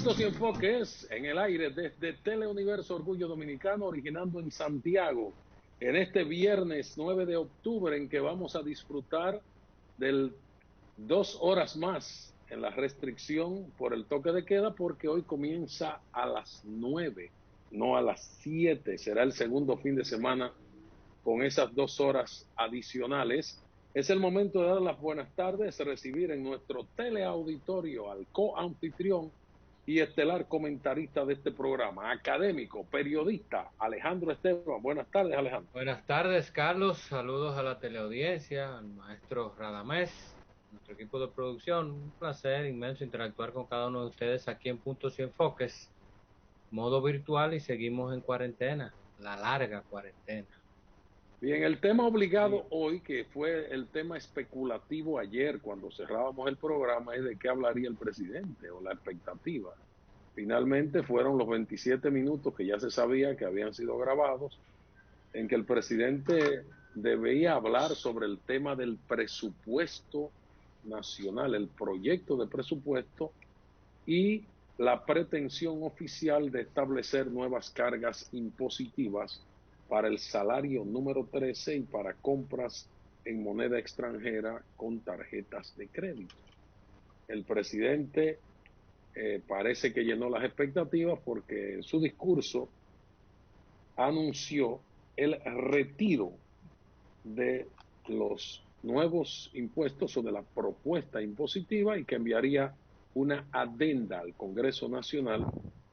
Puntos y enfoques en el aire desde Teleuniverso Orgullo Dominicano, originando en Santiago, en este viernes 9 de octubre, en que vamos a disfrutar de 2 horas más en la restricción por el toque de queda, porque hoy comienza a las 9, no a las 7. Será el segundo fin de semana con esas 2 horas adicionales. Es el momento de dar las buenas tardes, recibir en nuestro teleauditorio al coanfitrión y estelar comentarista de este programa, académico, periodista, Alejandro Esteban. Buenas tardes, Alejandro. Buenas tardes, Carlos. Saludos a la teleaudiencia, al maestro Radamés, nuestro equipo de producción. Un placer inmenso interactuar con cada uno de ustedes aquí en Puntos y Enfoques, modo virtual, y seguimos en cuarentena, la larga cuarentena. Bien, el tema obligado hoy, que fue el tema especulativo ayer cuando cerrábamos el programa, es de qué hablaría el presidente o la expectativa. Finalmente fueron los 27 minutos que ya se sabía que habían sido grabados, en que el presidente debía hablar sobre el tema del presupuesto nacional, el proyecto de presupuesto y la pretensión oficial de establecer nuevas cargas impositivas para el salario número 13 y para compras en moneda extranjera con tarjetas de crédito. El presidente parece que llenó las expectativas porque en su discurso anunció el retiro de los nuevos impuestos o de la propuesta impositiva y que enviaría una adenda al Congreso Nacional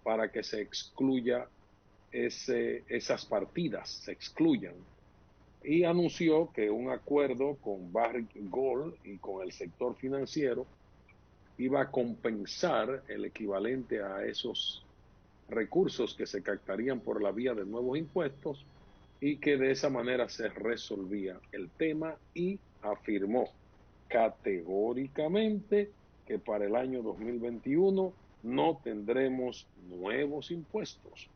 para que se excluya esas partidas, se excluyan. Y anunció que un acuerdo con Barrick Gold y con el sector financiero iba a compensar el equivalente a esos recursos que se captarían por la vía de nuevos impuestos y que de esa manera se resolvía el tema, y afirmó categóricamente que para el año 2021 no tendremos nuevos impuestos.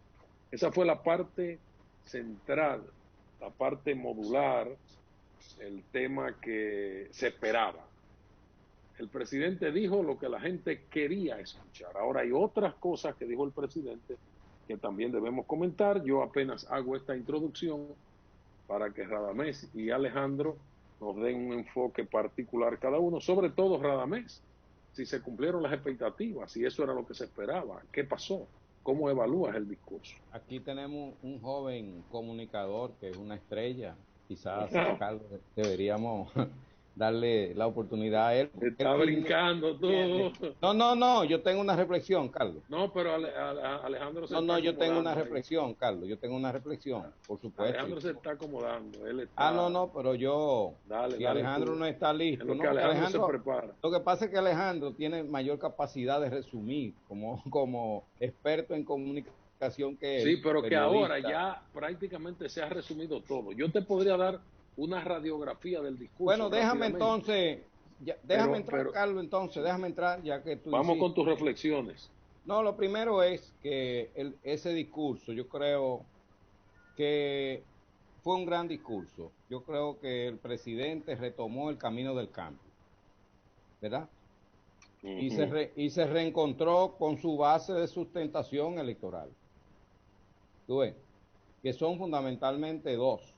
Esa fue la parte central, la parte modular, el tema que se esperaba. El presidente dijo lo que la gente quería escuchar. Ahora hay otras cosas que dijo el presidente que también debemos comentar. Yo apenas hago esta introducción para que Radamés y Alejandro nos den un enfoque particular cada uno, sobre todo Radamés, si se cumplieron las expectativas, si eso era lo que se esperaba, qué pasó, cómo evalúas el discurso. Aquí tenemos un joven comunicador que es una estrella. Quizás, Carlos, deberíamos darle la oportunidad a él. Está brincando tú. No, yo tengo una reflexión, Carlos. No, pero Alejandro se está No, yo tengo una acomodando ahí. reflexión, Carlos. Yo tengo una reflexión, por supuesto. Alejandro se está acomodando. Él está... No, pero yo, Dale, si dale Alejandro tú. no está listo, En lo que no, porque Alejandro se Alejandro, prepara. lo que pasa es que Alejandro tiene mayor capacidad de resumir como experto en comunicación que Sí, él, pero que ahora periodista. ya prácticamente se ha resumido todo. Yo te podría dar una radiografía del discurso Bueno, déjame rápidamente. entonces, déjame entrar, Carlos, entonces, déjame entrar, ya que tú vamos con insistes. tus reflexiones. No, lo primero es que ese discurso, yo creo que fue un gran discurso. Yo creo que el presidente retomó el camino del cambio, ¿verdad? Y se reencontró con su base de sustentación electoral. ¿Tú ves? Que son fundamentalmente dos: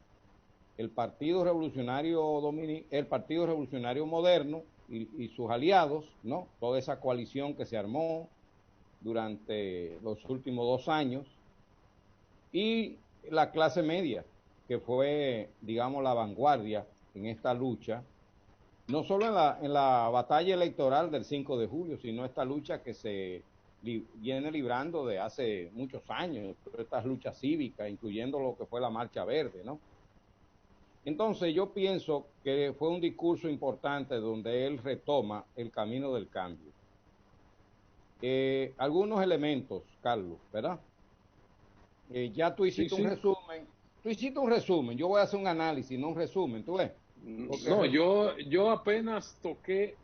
el Partido Revolucionario el Partido Revolucionario Moderno y sus aliados, ¿no? Toda esa coalición que se armó durante los últimos 2 años, y la clase media, que fue, digamos, la vanguardia en esta lucha, no solo en la batalla electoral del 5 de julio, sino esta lucha que se viene librando de hace muchos años, estas luchas cívicas, incluyendo lo que fue la Marcha Verde, ¿no? Entonces yo pienso que fue un discurso importante donde él retoma el camino del cambio. Algunos elementos, Carlos, ¿verdad? Ya tú hiciste un resumen. Tú hiciste un resumen. Yo voy a hacer un análisis, no un resumen. ¿Tú ves? No, yo apenas toqué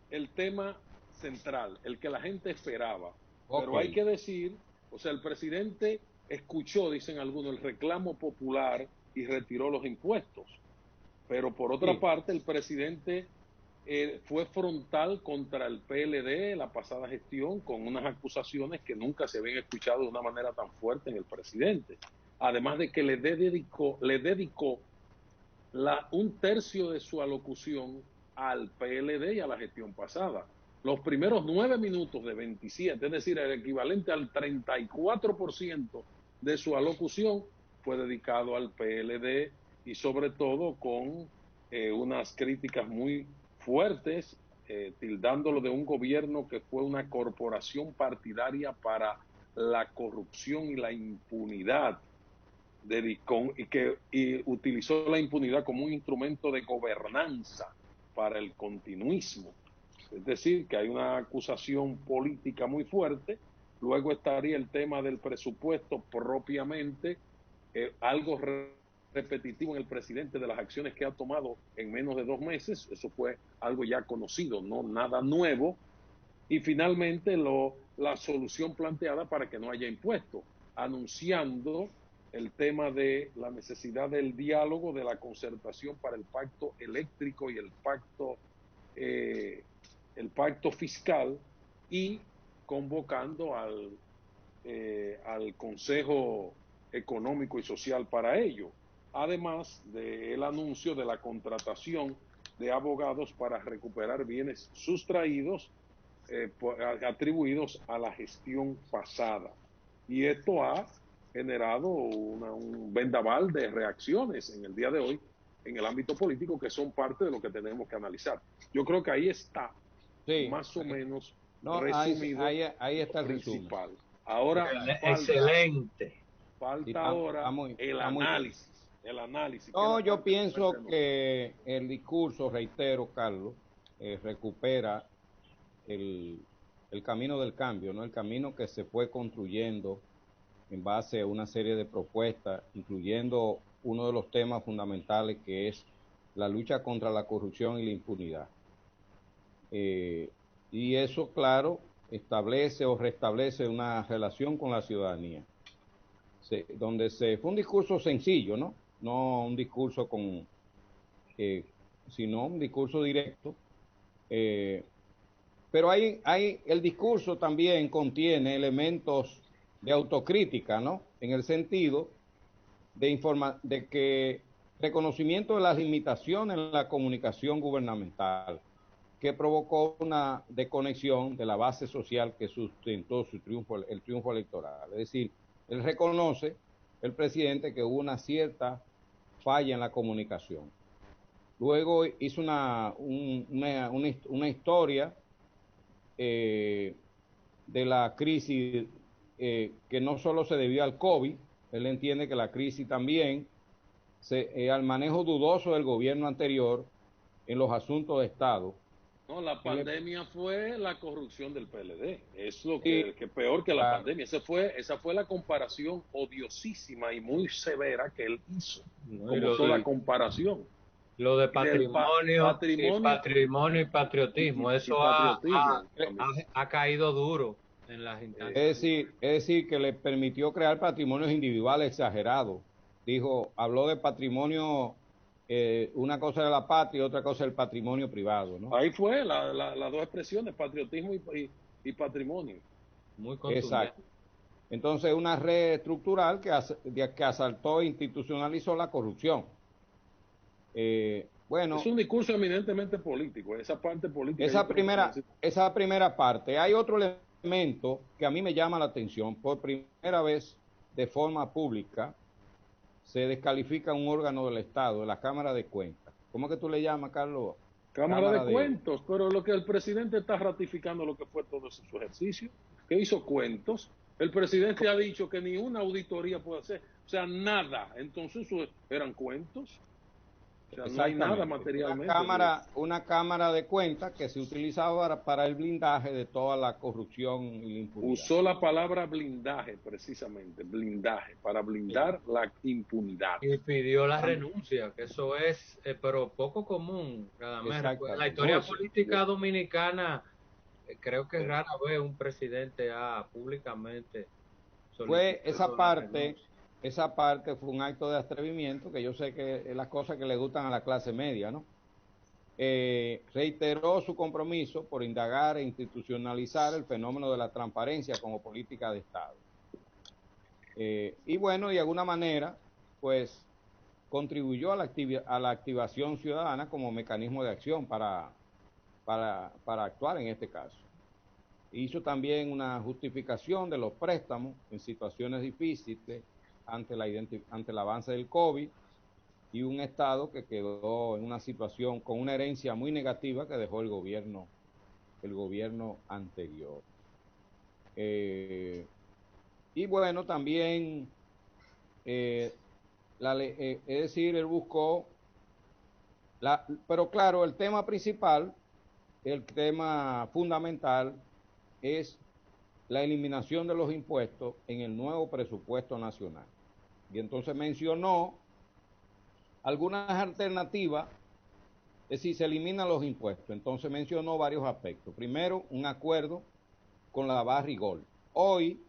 el tema central, el que la gente esperaba. Pero hay que decir, o sea, el presidente escuchó, dicen algunos, el reclamo popular y retiró los impuestos. Pero por otra parte, el presidente fue frontal contra el PLD la pasada gestión con unas acusaciones que nunca se habían escuchado de una manera tan fuerte en el presidente. Además de que le dedicó un tercio de su alocución al PLD y a la gestión pasada. Los primeros 9 minutos de 27, es decir, el equivalente al 34% de su alocución fue dedicado al PLD y sobre todo con unas críticas muy fuertes, tildándolo de un gobierno que fue una corporación partidaria para la corrupción y la impunidad, y utilizó la impunidad como un instrumento de gobernanza para el continuismo. Es decir, que hay una acusación política muy fuerte. Luego estaría el tema del presupuesto propiamente, algo repetitivo en el presidente de las acciones que ha tomado en menos de 2 meses. Eso fue algo ya conocido, no nada nuevo. Y finalmente la solución planteada para que no haya impuestos, anunciando el tema de la necesidad del diálogo, de la concertación para el pacto eléctrico y el pacto fiscal, y convocando al Consejo Económico y Social para ello, además del anuncio de la contratación de abogados para recuperar bienes sustraídos, atribuidos a la gestión pasada. Y esto ha generado un vendaval de reacciones en el día de hoy en el ámbito político que son parte de lo que tenemos que analizar. Yo creo que ahí está, sí, más o menos resumido, ahí está el principal. resumen. Ahora excelente. Falta ahora el análisis. No, yo pienso que el discurso, reitero, Carlos, recupera el camino del cambio, ¿no? El camino que se fue construyendo en base a una serie de propuestas, incluyendo uno de los temas fundamentales que es la lucha contra la corrupción y la impunidad. Y eso, claro, establece o restablece una relación con la ciudadanía, fue un discurso sencillo, ¿no? No un discurso sino un discurso directo. Pero el discurso también contiene elementos de autocrítica, ¿no? En el sentido de que reconocimiento de las limitaciones en la comunicación gubernamental, que provocó una desconexión de la base social que sustentó el triunfo electoral. Es decir, él reconoce, el presidente, que hubo una cierta falla en la comunicación. Luego hizo una historia de la crisis que no solo se debió al COVID. Él entiende que la crisis también al manejo dudoso del gobierno anterior en los asuntos de Estado. No, la pandemia fue la corrupción del PLD. Es lo que peor que la pandemia. Esa fue la comparación odiosísima y muy severa que él hizo, como toda comparación. Lo de patrimonio y patriotismo, eso ha caído duro en las instancias. Es decir, que le permitió crear patrimonios individuales exagerados. Habló de patrimonio, una cosa de la patria y otra cosa del patrimonio privado, ¿no? Ahí fue las dos expresiones, patriotismo y patrimonio. Muy contundente. Exacto. Entonces, una red estructural que asaltó e institucionalizó la corrupción. Bueno, es un discurso eminentemente político, esa parte política. Esa primera parte. Hay otro elemento que a mí me llama la atención. Por primera vez, de forma pública, se descalifica un órgano del Estado, de la Cámara de Cuentas. ¿Cómo que tú le llamas, Carlos? Cámara de Cuentos, pero lo que el presidente está ratificando lo que fue todo su ejercicio, que hizo cuentos. El presidente ha dicho que ni una auditoría puede hacer, o sea, nada. Entonces, eran cuentos. O sea, no hay nada materialmente. Una cámara de cuentas que se utilizaba para el blindaje de toda la corrupción y la impunidad. Usó la palabra blindaje, precisamente, blindaje, para blindar la impunidad. Y pidió la renuncia, que eso es, pero poco común. La historia política dominicana, creo que rara vez un presidente ha públicamente solicitado esa parte fue un acto de atrevimiento, que yo sé que es las cosas que le gustan a la clase media, ¿no? reiteró su compromiso por indagar e institucionalizar el fenómeno de la transparencia como política de Estado. Y bueno, de alguna manera, pues contribuyó a la activación ciudadana como mecanismo de acción para actuar en este caso. Hizo también una justificación de los préstamos en situaciones difíciles ante el avance del COVID y un Estado que quedó en una situación con una herencia muy negativa que dejó el gobierno anterior. Y bueno, también, es decir, él buscó, pero claro, el tema principal, el tema fundamental es la eliminación de los impuestos en el nuevo presupuesto nacional. Y entonces mencionó algunas alternativas, es decir, se eliminan los impuestos. Entonces mencionó varios aspectos. Primero, un acuerdo con la Barrigol. Hoy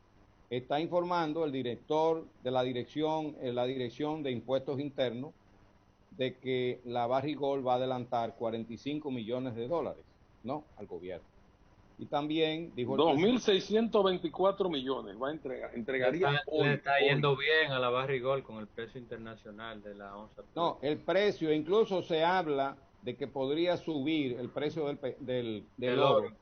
está informando el director de la Dirección de Impuestos Internos de que la Barrigol va a adelantar 45 millones de dólares, ¿no?, al gobierno. Y también dijo el 2.624 millones va a entregaría hoy. Le está yendo bien a la Barrigol con el precio internacional de la onza. No, el precio, incluso se habla de que podría subir el precio del oro,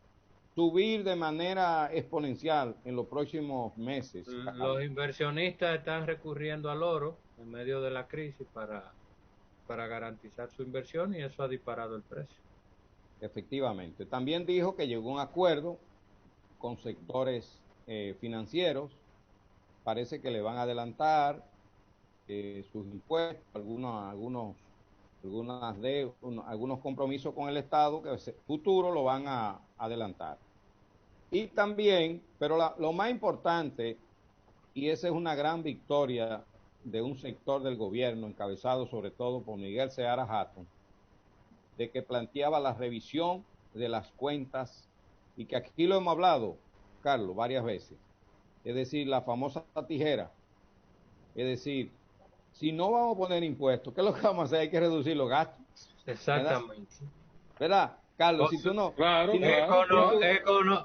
subir de manera exponencial en los próximos meses. Los inversionistas están recurriendo al oro en medio de la crisis para garantizar su inversión y eso ha disparado el precio. Efectivamente. También dijo que llegó a un acuerdo con sectores financieros. Parece que le van a adelantar sus impuestos, algunos compromisos con el Estado que futuro lo van a adelantar. Y también, pero lo más importante, y esa es una gran victoria de un sector del gobierno encabezado sobre todo por Miguel Seara Hatton, de que planteaba la revisión de las cuentas, y que aquí lo hemos hablado, Carlos, varias veces, es decir, la famosa tijera, es decir, si no vamos a poner impuestos, ¿qué es lo que vamos a hacer? Hay que reducir los gastos. Exactamente. ¿Verdad? Carlos, si tú no... Claro, si no, claro.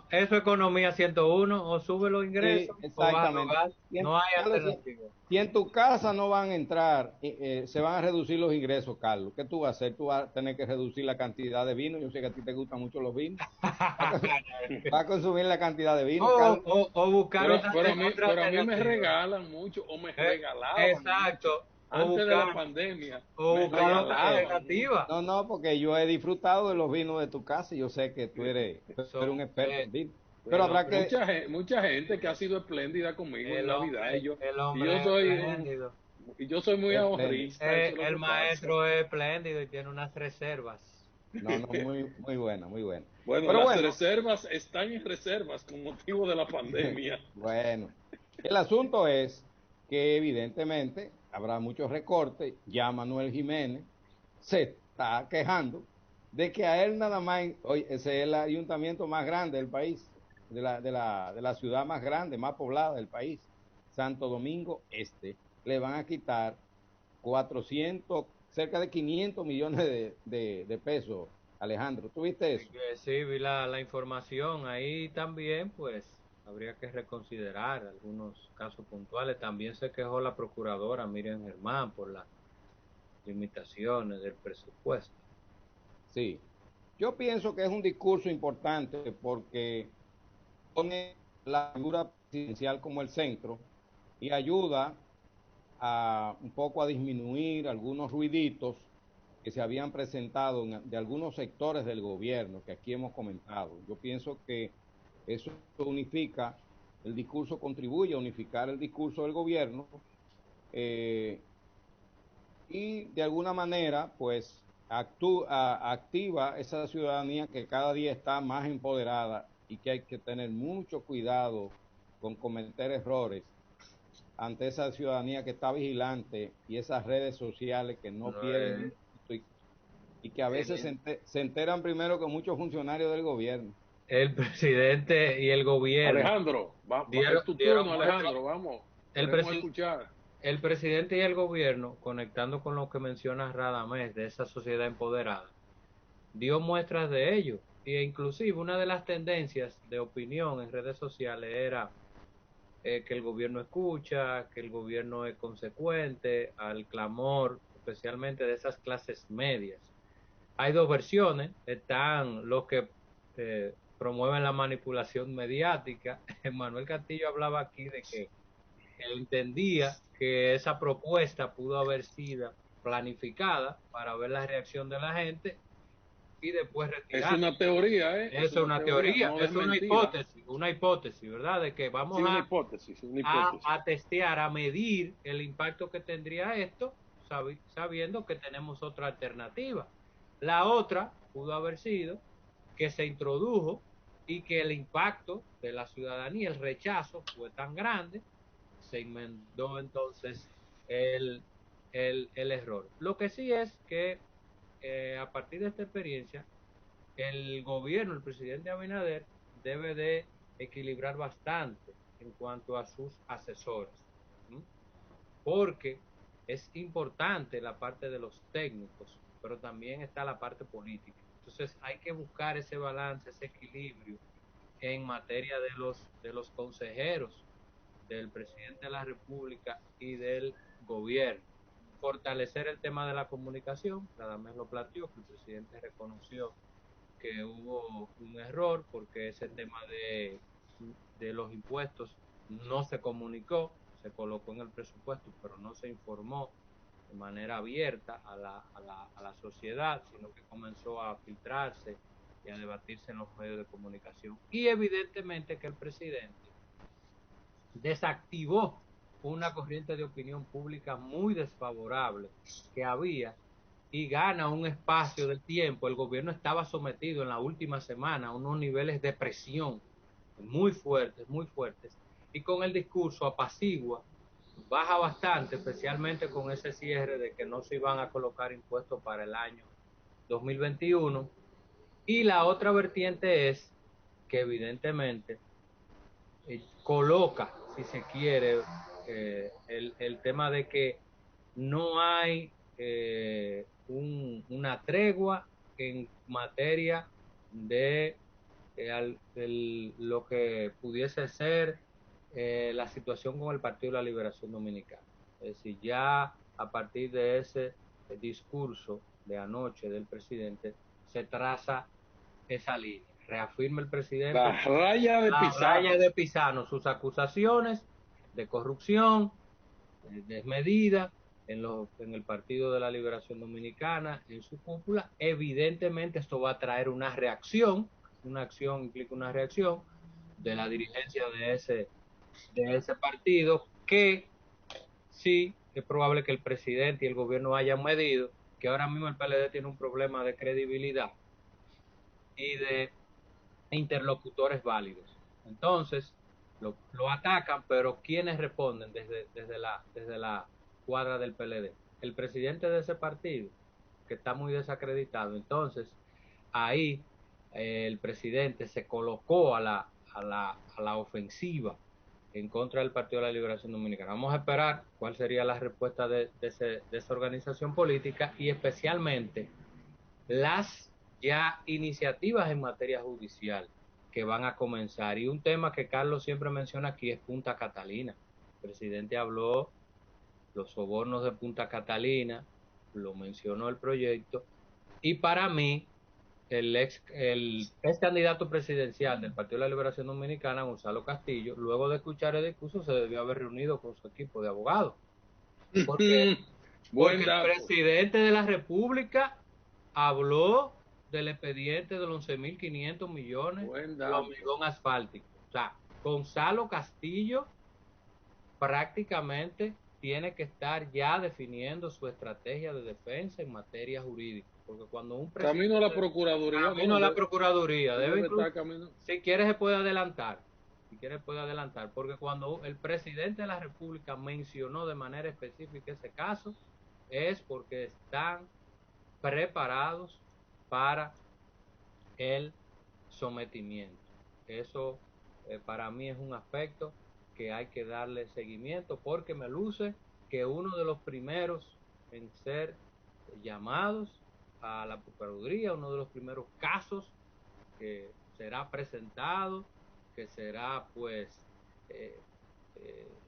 Eso es economía 101, o sube los ingresos, sí, exactamente. o baja los gastos. No hay alternativa. Si en tu casa no van a entrar, se van a reducir los ingresos, Carlos, ¿qué tú vas a hacer? Tú vas a tener que reducir la cantidad de vino. Yo sé que a ti te gustan mucho los vinos. Vas a consumir la cantidad de vino, Carlos. O buscar pero a mí me regalan mucho, o me regalaban. Exacto. Antes de la pandemia. O buscar otra alternativa. No, porque yo he disfrutado de los vinos de tu casa y yo sé que tú eres un experto en vino. Pero habrá que... Mucha gente que ha sido espléndida conmigo en Navidad. Yo soy muy ahorrista. El maestro es espléndido y tiene unas reservas. No, muy buena, muy buena. Bueno, las reservas están en reservas con motivo de la pandemia. Bueno, el asunto es que evidentemente habrá muchos recortes. Ya Manuel Jiménez se está quejando de que a él nada más, hoy ese es el ayuntamiento más grande del país, de la ciudad más grande, más poblada del país, Santo Domingo Este, le van a quitar 400, cerca de 500 millones de pesos. Alejandro, ¿tú viste eso? Sí, vi la información. Ahí también, pues, habría que reconsiderar algunos casos puntuales. También se quejó la procuradora Miriam Germán por las limitaciones del presupuesto. Sí, yo pienso que es un discurso importante porque pone la figura presidencial como el centro y ayuda un poco a disminuir algunos ruiditos que se habían presentado de algunos sectores del gobierno que aquí hemos comentado. Yo pienso que eso unifica el discurso, contribuye a unificar el discurso del gobierno y de alguna manera pues activa esa ciudadanía que cada día está más empoderada y que hay que tener mucho cuidado con cometer errores ante esa ciudadanía que está vigilante y esas redes sociales que no pierden y que a veces se enteran primero que muchos funcionarios del gobierno. El presidente y el gobierno. Alejandro, es tu turno, Alejandro, vamos. Queremos escuchar. El presidente y el gobierno, conectando con lo que menciona Radamés de esa sociedad empoderada, dio muestras de ello. E inclusive una de las tendencias de opinión en redes sociales era que el gobierno escucha, que el gobierno es consecuente al clamor, especialmente de esas clases medias. Hay dos versiones, están los que promueven la manipulación mediática. Manuel Castillo hablaba aquí de que él entendía que esa propuesta pudo haber sido planificada para ver la reacción de la gente y después Es retirar. una teoría, ¿eh? Es una teoría, no es es mentira. una hipótesis, ¿verdad? De que Sí, vamos una hipótesis, una hipótesis. a testear, a medir el impacto que tendría esto, sabiendo que tenemos otra alternativa. La otra pudo haber sido que se introdujo y que el impacto de la ciudadanía, el rechazo fue tan grande, se enmendó entonces el, el error. Lo que sí es que a partir de esta experiencia, el gobierno, el presidente Abinader, debe de equilibrar bastante en cuanto a sus asesores, ¿sí? Porque es importante la parte de los técnicos, pero también está la parte política. Entonces hay que buscar ese balance, ese equilibrio en materia de los consejeros del presidente de la República y del gobierno. Fortalecer el tema de la comunicación, Radamés lo planteó, que el presidente reconoció que hubo un error porque ese tema de los impuestos no se comunicó, se colocó en el presupuesto, pero no se informó de manera abierta a la sociedad, sino que comenzó a filtrarse y a debatirse en los medios de comunicación. Y evidentemente que el presidente desactivó una corriente de opinión pública muy desfavorable que había y gana un espacio de tiempo. El gobierno estaba sometido en la última semana a unos niveles de presión muy fuertes, y con el discurso apacigua, baja bastante, especialmente con ese cierre de que no se iban a colocar impuestos para el año 2021. Y la otra vertiente es que evidentemente coloca, si se quiere, el tema de que no hay una tregua en materia de lo que pudiese ser la situación con el Partido de la Liberación Dominicana. Es decir, ya a partir de ese discurso de anoche del presidente se traza esa línea. Reafirma el presidente La raya de la Pisano. raya de Pisano, sus acusaciones de corrupción desmedida en el Partido de la Liberación Dominicana, en su cúpula. Evidentemente esto va a traer una reacción, una acción implica una reacción de la dirigencia de ese partido, que sí es probable que el presidente y el gobierno hayan medido que ahora mismo el PLD tiene un problema de credibilidad y de interlocutores válidos. Entonces, lo atacan, pero ¿quiénes responden desde la cuadra del PLD? El presidente de ese partido, que está muy desacreditado. Entonces, ahí el presidente se colocó a la ofensiva en contra del Partido de la Liberación Dominicana. Vamos a esperar cuál sería la respuesta de esa organización política y especialmente las ya iniciativas en materia judicial que van a comenzar. Y un tema que Carlos siempre menciona aquí es Punta Catalina. El presidente habló los sobornos de Punta Catalina, lo mencionó el proyecto, y para mí el ex candidato presidencial del Partido de la Liberación Dominicana, Gonzalo Castillo, luego de escuchar el discurso se debió haber reunido con su equipo de abogados, porque porque el presidente de la República habló del expediente de los 11.500 millones de hormigón asfáltico. O sea, Gonzalo Castillo prácticamente tiene que estar ya definiendo su estrategia de defensa en materia jurídica. Porque cuando un presidente... Camino a la Procuraduría. Camino a la Procuraduría. Debe estar camino. Si quiere se puede adelantar. Si quiere puede adelantar. Porque cuando el presidente de la República mencionó de manera específica ese caso, es porque están preparados para el sometimiento. Eso para mí es un aspecto que hay que darle seguimiento, porque me luce que uno de los primeros en ser llamados a la Procuraduría, uno de los primeros casos que será presentado, que será pues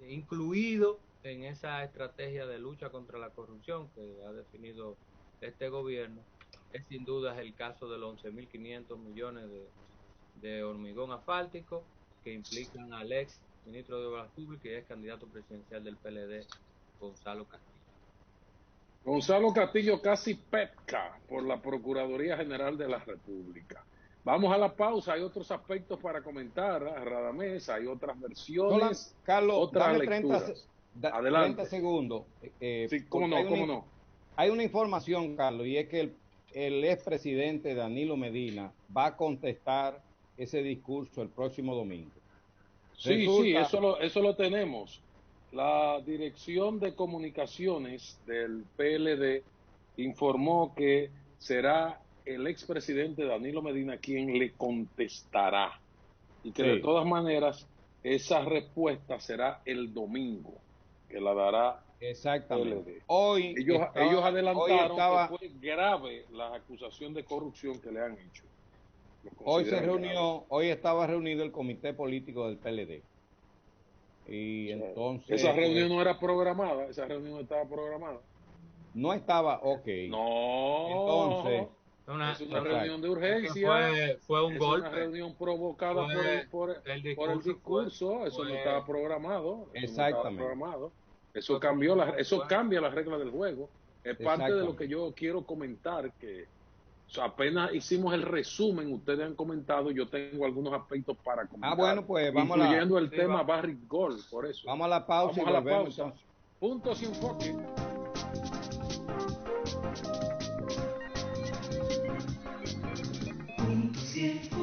incluido en esa estrategia de lucha contra la corrupción que ha definido este gobierno. Es sin duda el caso de los 11.500 millones de hormigón asfáltico que implican al ex ministro de Obras Públicas y ex candidato presidencial del PLD, Gonzalo Castillo. Gonzalo Castillo casi pesca por la Procuraduría General de la República. Vamos a la pausa, hay otros aspectos para comentar, Radamés, hay otras versiones, Carlos, otras dame lecturas. 30 segundos. Sí, cómo no. Hay una información, Carlos, y es que el expresidente Danilo Medina va a contestar ese discurso el próximo domingo. Sí, eso lo tenemos. La Dirección de Comunicaciones del PLD informó que será el expresidente Danilo Medina quien le contestará y que de todas maneras esa respuesta será el domingo, que la dará exactamente. PLD. Ellos adelantaron que fue grave la acusación de corrupción que le han hecho. Hoy estaba reunido el comité político del PLD. Y entonces esa reunión no era programada, esa reunión estaba programada. No estaba, ok. No, entonces es una reunión de urgencia. Fue un golpe. Es una reunión provocada por el discurso. Eso no estaba programado. Exactamente. Eso cambia las reglas del juego. Es parte de lo que yo quiero comentar, que apenas hicimos el resumen, ustedes han comentado, yo tengo algunos aspectos para comentar. Bueno, pues vamos incluyendo el tema Barrick Gold, por eso. Vamos a la pausa. Vamos a la pausa. Entonces. Puntos y enfoque. Puntos y enfoque.